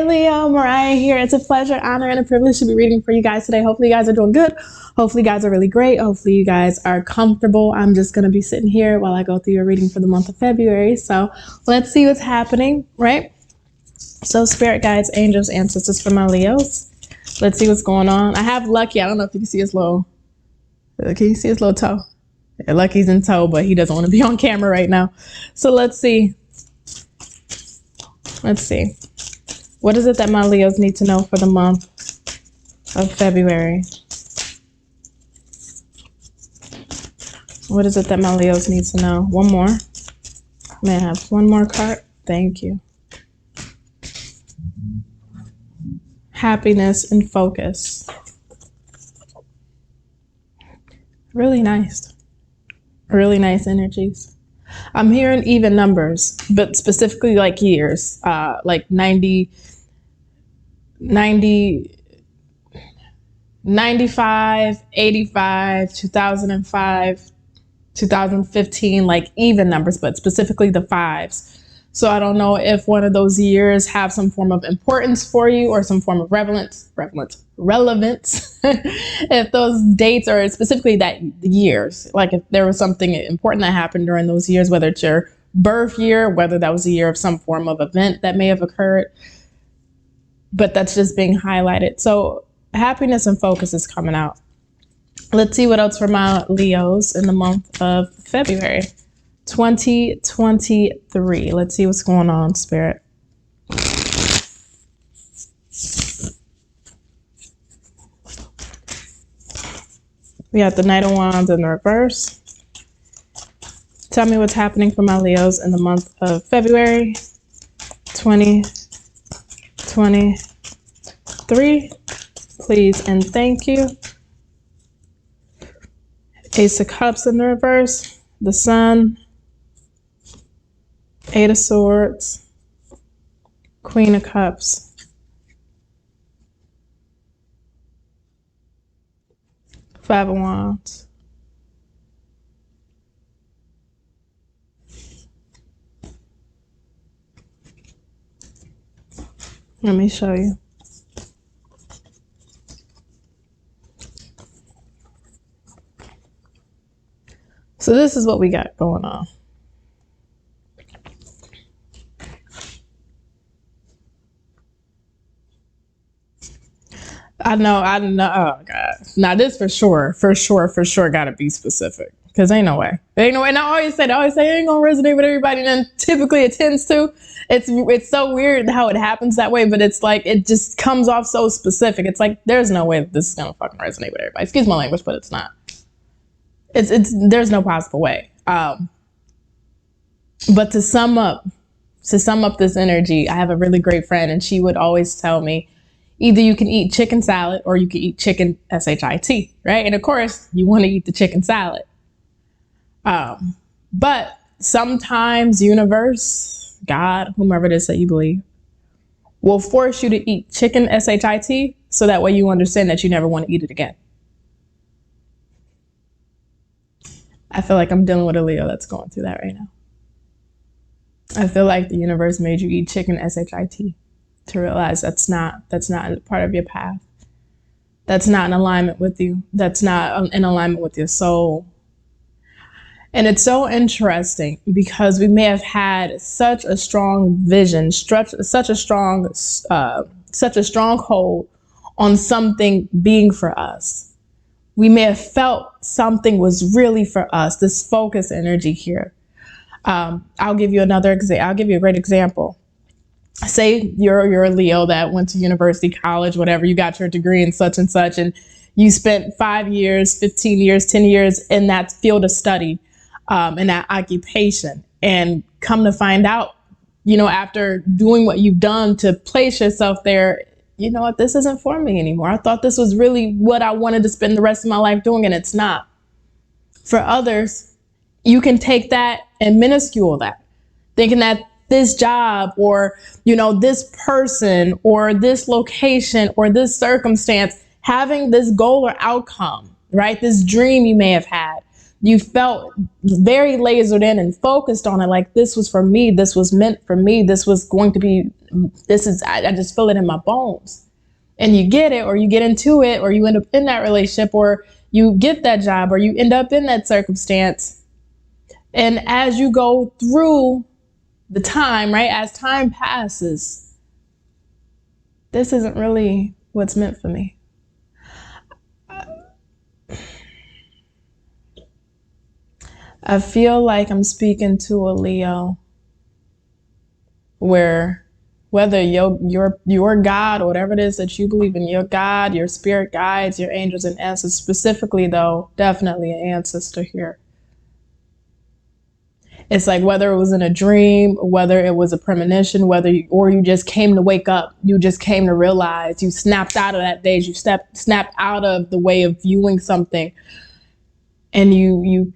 Leo, Mariah here. It's a pleasure, honor, and a privilege to be reading for you guys today. Hopefully you guys are doing good. Hopefully you guys are really great. Hopefully you guys are comfortable. I'm just going to be sitting here while I go through your reading for the month of February. So let's see what's happening, right? So spirit guides, angels, ancestors for my Leos. Let's see what's going on. I have Lucky. I don't know if you can see his little, can you see his little toe? Yeah, Lucky's in tow, but he doesn't want to be on camera right now. So let's see. Let's see. What is it that my Leos need to know for the month of February? What is it that my Leos need to know? One more. May I have one more card? Thank you. Happiness and focus. Really nice. Really nice energies. I'm hearing even numbers, but specifically like years, like 90, 95, 85, 2005, 2015, like even numbers, but specifically the fives. So I don't know if one of those years have some form of importance for you or some form of relevance. If those dates are specifically that years, like if there was something important that happened during those years, whether it's your birth year, whether that was a year of some form of event that may have occurred, but that's just being highlighted. So happiness and focus is coming out. Let's see what else for my Leos in the month of February 2023. Let's see what's going on, Spirit. We got the Knight of Wands in the reverse. Tell me what's happening for my Leos in the month of February 2023. Please and thank you. Ace of Cups in the reverse. The Sun. Eight of Swords. Queen of Cups. Five of Wands. Let me show you. So this is what we got going on. I know. Oh God. Now this for sure got to be specific, because ain't no way. And I always say it ain't gonna resonate with everybody. And then typically it tends to. It's so weird how it happens that way, but it's like it just comes off so specific. It's like there's no way that this is gonna fucking resonate with everybody. Excuse my language, but it's not. There's no possible way. But to sum up this energy, I have a really great friend, and she would always tell me, either you can eat chicken salad or you can eat chicken SHIT, right? And of course, you want to eat the chicken salad. But sometimes universe, God, whomever it is that you believe, will force you to eat chicken SHIT so that way you understand that you never want to eat it again. I feel like I'm dealing with a Leo that's going through that right now. I feel like the universe made you eat chicken SHIT to realize that's not part of your path. That's not in alignment with you. That's not in alignment with your soul. And it's so interesting because we may have had such a strong vision, such a stronghold on something being for us. We may have felt something was really for us, this focus energy here. I'll give you I'll give you a great example. Say you're a Leo that went to university, college, whatever, you got your degree in such and such, and you spent 5 years, 15 years, 10 years in that field of study, in that occupation, and come to find out, after doing what you've done to place yourself there, you know what, this isn't for me anymore. I thought this was really what I wanted to spend the rest of my life doing, and it's not. For others, you can take that and minuscule that, thinking that this job or, this person or this location or this circumstance, having this goal or outcome, right? This dream you may have had, You felt very lasered in and focused on it. Like, this was for me. This was meant for me. This was going to be, I just feel it in my bones. And you get it, or you get into it, or you end up in that relationship, or you get that job, or you end up in that circumstance. And as you go through the time, right, as time passes, this isn't really what's meant for me. I feel like I'm speaking to a Leo where whether your God, or whatever it is that you believe in, your God, your spirit guides, your angels and ancestors, specifically though, definitely an ancestor here. It's like whether it was in a dream, whether it was a premonition, or you just came to wake up, you just came to realize, you snapped out of that daze, you snapped out of the way of viewing something, and you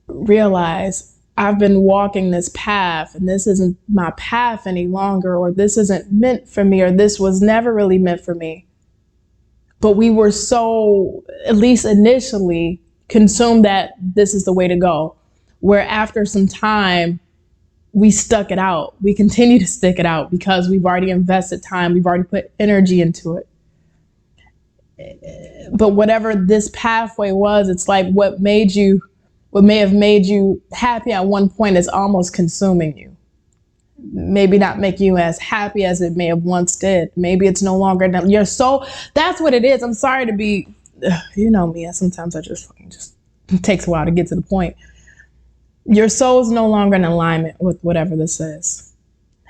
realize, I've been walking this path and this isn't my path any longer, or this isn't meant for me, or this was never really meant for me. But we were so, at least initially, consumed that this is the way to go, where after some time, we stuck it out. We continue to stick it out because we've already invested time. We've already put energy into it. But whatever this pathway was, it's like what may have made you happy at one point is almost consuming you. Maybe not make you as happy as it may have once did. Maybe it's no longer your soul. That's what it is. I'm sorry to be, you know me. Sometimes I just it takes a while to get to the point. Your soul's no longer in alignment with whatever this is.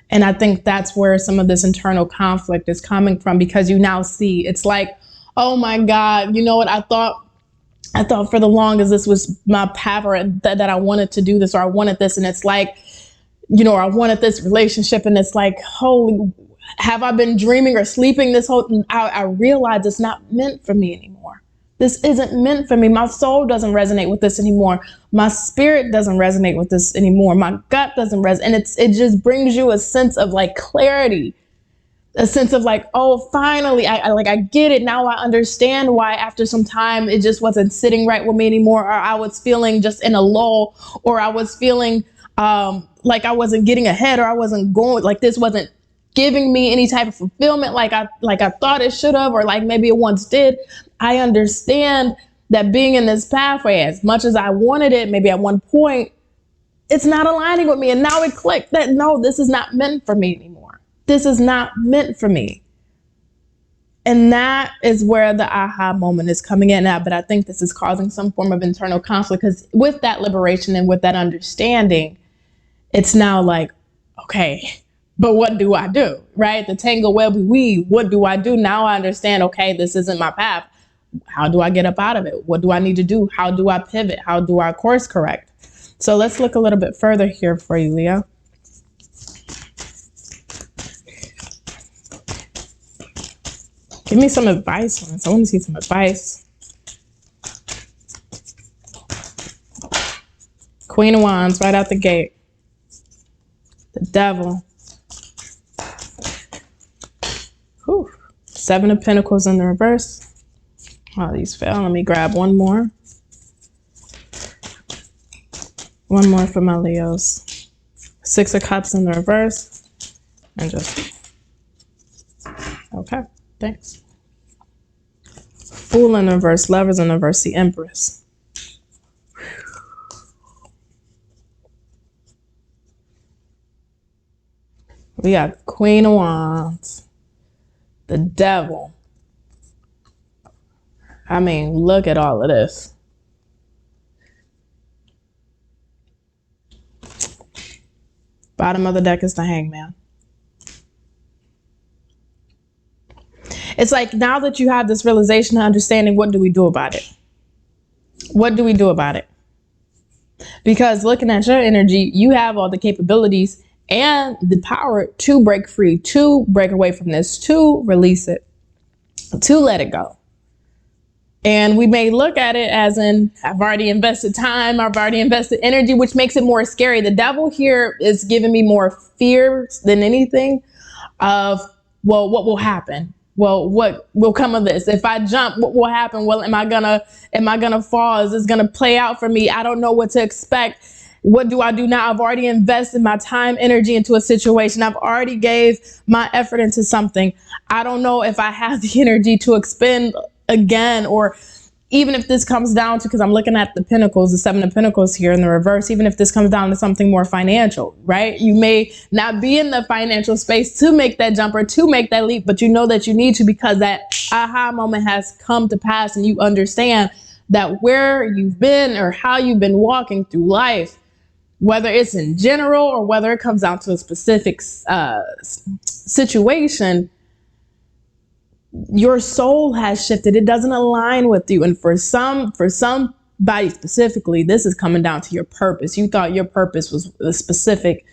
And I think that's where some of this internal conflict is coming from, because you now see, it's like, oh my God, you know what? I thought for the longest this was my path, or that I wanted to do this, or I wanted this. And it's like, you know, or I wanted this relationship. And it's like, holy, have I been dreaming or sleeping this whole, I realize it's not meant for me anymore. This isn't meant for me. My soul doesn't resonate with this anymore. My spirit doesn't resonate with this anymore. My gut doesn't resonate. And it just brings you a sense of like clarity. A sense of like, oh, finally, I get it. Now I understand why after some time it just wasn't sitting right with me anymore, or I was feeling just in a lull, or I was feeling like I wasn't getting ahead, or I wasn't going, like this wasn't giving me any type of fulfillment like I thought it should have, or like maybe it once did. I understand that being in this pathway, as much as I wanted it, maybe at one point, it's not aligning with me. And now it clicked that no, this is not meant for me anymore. This is not meant for me. And that is where the aha moment is coming in now. But I think this is causing some form of internal conflict, because with that liberation and with that understanding, it's now like, okay, but what do I do? Right? The tangle web we weave. What do I do? Now I understand, okay, this isn't my path. How do I get up out of it? What do I need to do? How do I pivot? How do I course correct? So let's look a little bit further here for you, Leo. Give me some advice on this. I want to see some advice. Queen of Wands right out the gate. The Devil. Whew. Seven of Pentacles in the reverse. Oh, these fell. Let me grab one more. One more for my Leos. Six of Cups in the reverse. And just... okay. Thanks. Fool in the reverse, Lovers in the reverse, the Empress. We got Queen of Wands, the Devil. I mean, look at all of this. Bottom of the deck is the Hangman. It's like, now that you have this realization and understanding, what do we do about it? What do we do about it? Because looking at your energy, you have all the capabilities and the power to break free, to break away from this, to release it, to let it go. And we may look at it as in, I've already invested time, I've already invested energy, which makes it more scary. The Devil here is giving me more fear than anything of, well, what will happen? Well, what will come of this? If I jump, what will happen? Well, am I gonna fall? Is this gonna play out for me? I don't know what to expect. What do I do now? I've already invested my time, energy into a situation. I've already gave my effort into something. I don't know if I have the energy to expend again, or even if this comes down to, because I'm looking at the pentacles, the 7 of pentacles here in the reverse, even if this comes down to something more financial, right? You may not be in the financial space to make that jump or to make that leap, but you know that you need to, because that aha moment has come to pass and you understand that where you've been or how you've been walking through life, whether it's in general or whether it comes down to a specific situation, your soul has shifted. It doesn't align with you. And for somebody specifically, this is coming down to your purpose. You thought your purpose was a specific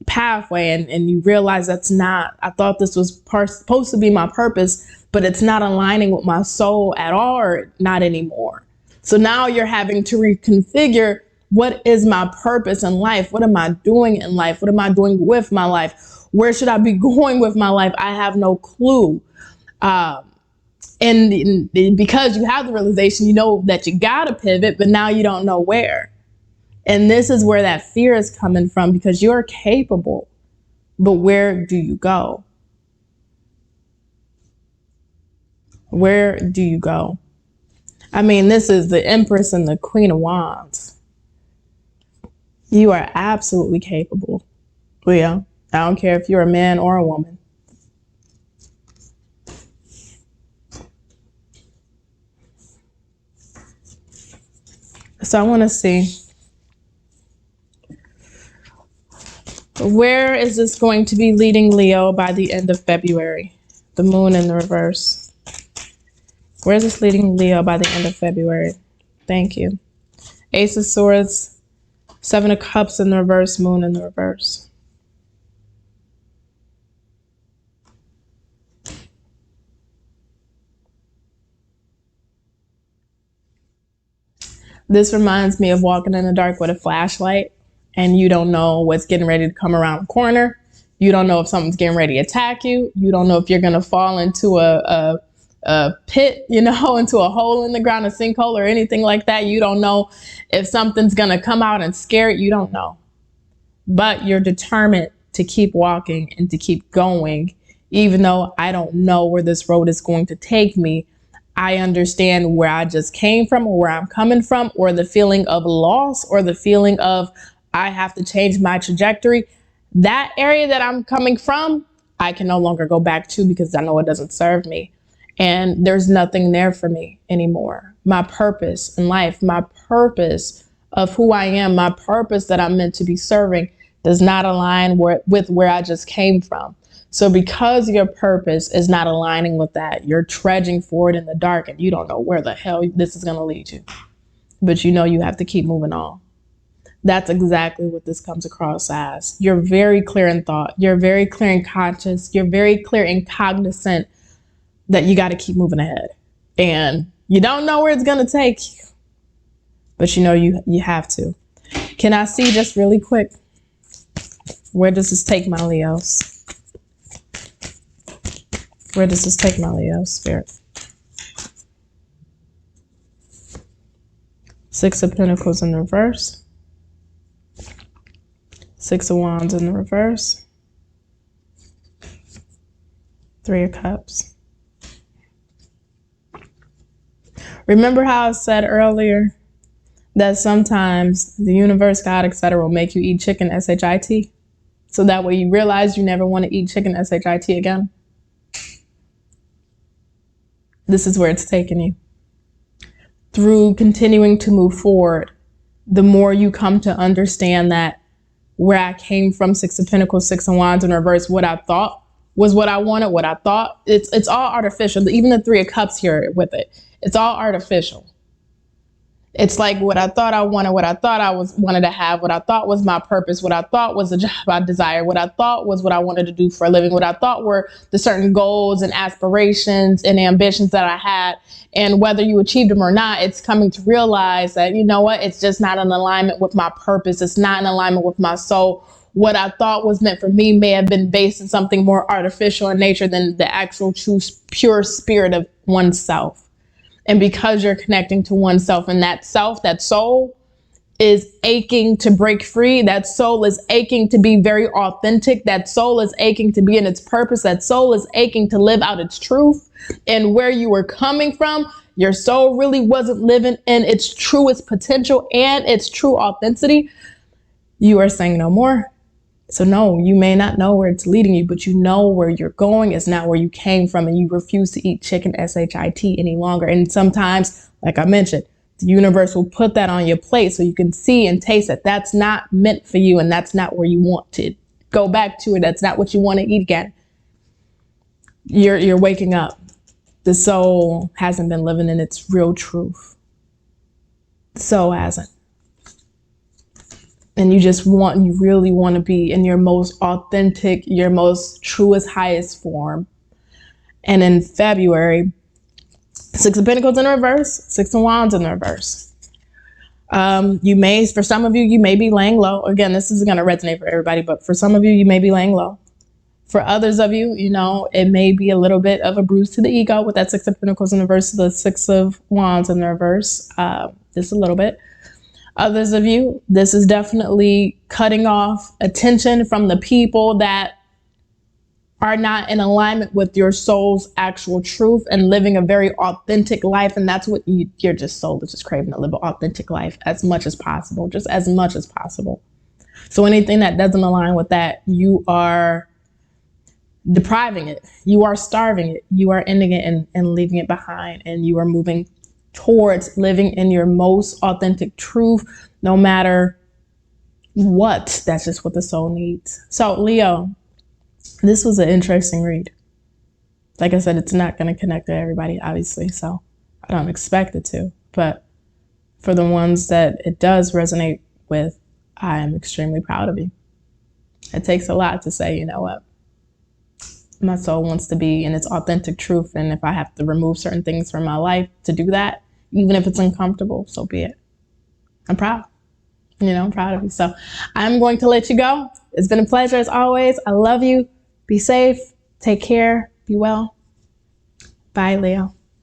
pathway, and you realize that's not. I thought this was supposed to be my purpose, but it's not aligning with my soul at all, or not anymore. So now you're having to reconfigure, what is my purpose in life? What am I doing in life? What am I doing with my life? Where should I be going with my life? I have no clue. And because you have the realization, you know that you gotta pivot, but now you don't know where. And this is where that fear is coming from, because you're capable, but where do you go? Where do you go? I mean, this is the Empress and the Queen of Wands. You are absolutely capable. Yeah, I don't care if you're a man or a woman. So I want to see, where is this going to be leading Leo by the end of February? The moon in the reverse. Where is this leading Leo by the end of February? Thank you. Ace of Swords, 7 of Cups in the reverse, moon in the reverse. This reminds me of walking in the dark with a flashlight, and you don't know what's getting ready to come around the corner. You don't know if something's getting ready to attack you. You don't know if you're going to fall into a pit, into a hole in the ground, a sinkhole or anything like that. You don't know if something's going to come out and scare you. You don't know. But you're determined to keep walking and to keep going, even though I don't know where this road is going to take me. I understand where I just came from, or where I'm coming from, or the feeling of loss, or the feeling of I have to change my trajectory. That area that I'm coming from, I can no longer go back to, because I know it doesn't serve me. And there's nothing there for me anymore. My purpose in life, my purpose of who I am, my purpose that I'm meant to be serving does not align with where I just came from. So because your purpose is not aligning with that, you're trudging forward in the dark, and you don't know where the hell this is going to lead you. But you know you have to keep moving on. That's exactly what this comes across as. You're very clear in thought. You're very clear and conscious. You're very clear and cognizant that you got to keep moving ahead. And you don't know where it's going to take you, but you know you have to. Can I see just really quick, where does this take my Leos? Where does this take my Leos, Spirit? 6 of Pentacles in the reverse. 6 of Wands in the reverse. 3 of Cups. Remember how I said earlier that sometimes the universe, God, etc. will make you eat chicken, S-H-I-T? So that way you realize you never want to eat chicken, S-H-I-T again? This is where it's taking you. Through continuing to move forward, the more you come to understand that where I came from, 6 of Pentacles, 6 of Wands in reverse, what I thought was what I wanted, what I thought, it's all artificial. Even the 3 of Cups here with it, it's all artificial. It's like what I thought I wanted, what I thought I wanted to have, what I thought was my purpose, what I thought was the job I desired, what I thought was what I wanted to do for a living, what I thought were the certain goals and aspirations and ambitions that I had. And whether you achieved them or not, it's coming to realize that, you know what, it's just not in alignment with my purpose. It's not in alignment with my soul. what I thought was meant for me may have been based in something more artificial in nature than the actual true pure spirit of oneself. And because you're connecting to oneself, and that self, that soul is aching to break free, that soul is aching to be very authentic, that soul is aching to be in its purpose, that soul is aching to live out its truth. And where you were coming from, your soul really wasn't living in its truest potential and its true authenticity. You are saying no more. So no, you may not know where it's leading you, but you know where you're going is not where you came from, and you refuse to eat chicken, SHIT, any longer. And sometimes, like I mentioned, the universe will put that on your plate so you can see and taste that that's not meant for you, and that's not where you want to go back to, it. That's not what you want to eat again. You're waking up. The soul hasn't been living in its real truth. The soul hasn't. And you really want to be in your most authentic, your most truest, highest form. And in February, 6 of Pentacles in reverse, 6 of Wands in reverse. For some of you, you may be laying low. Again, this isn't going to resonate for everybody, but for some of you, you may be laying low. For others of you, it may be a little bit of a bruise to the ego with that 6 of Pentacles in reverse, the 6 of Wands in the reverse, just a little bit. Others of you, this is definitely cutting off attention from the people that are not in alignment with your soul's actual truth and living a very authentic life. And that's what your soul is just craving, to live an authentic life as much as possible, just as much as possible. So anything that doesn't align with that, you are depriving it. You are starving it. You are ending it and leaving it behind. And you are moving towards living in your most authentic truth, no matter what. That's just what the soul needs. So Leo, this was an interesting read. Like I said, it's not going to connect to everybody, obviously, so I don't expect it to. But for the ones that it does resonate with, I am extremely proud of you. It takes a lot to say, you know what? My soul wants to be in its authentic truth, and if I have to remove certain things from my life to do that, even if it's uncomfortable, so be it. I'm proud. I'm proud of you. So I'm going to let you go. It's been a pleasure as always. I love you. Be safe. Take care. Be well. Bye, Leo.